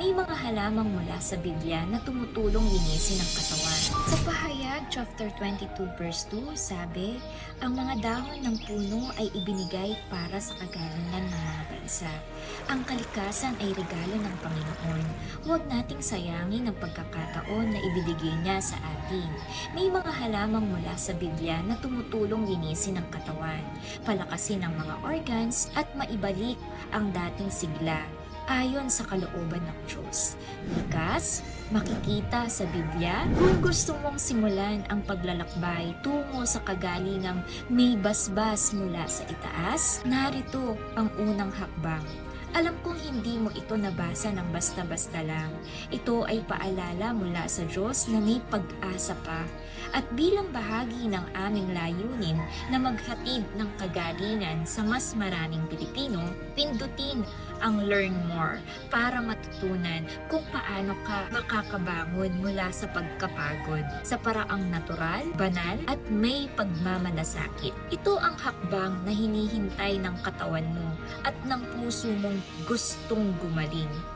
May mga halamang mula sa Biblia na tumutulong linisin ang katawan. Sa Pahayag chapter 22 verse 2, sabi, ang mga dahon ng puno ay ibinigay para sa kagalingan ng mga bansa. Ang kalikasan ay regalo ng Panginoon. Huwag nating sayangin ang pagkakataon na ibinigay niya sa atin. May mga halamang mula sa Biblia na tumutulong linisin ang katawan, palakasin ang mga organs at maibalik ang dating sigla ayon sa kalooban ng Diyos. Likas, makikita sa Biblia. Kung gusto mong simulan ang paglalakbay tungo sa kagalingang may basbas mula sa itaas, narito ang unang hakbang. Alam kong hindi mo ito nabasa ng basta-basta lang. Ito ay paalala mula sa Diyos na may pag-asa pa. At bilang bahagi ng aming layunin na maghatid ng kagalingan sa mas maraming Pilipino, pindutin ang Learn More para matutunan kung paano ka makakabangon mula sa pagkapagod sa paraang natural, banal at may pagmamalasakit. Ito ang hakbang na hinihintay ng katawan mo at ng puso mong gustong gumaling.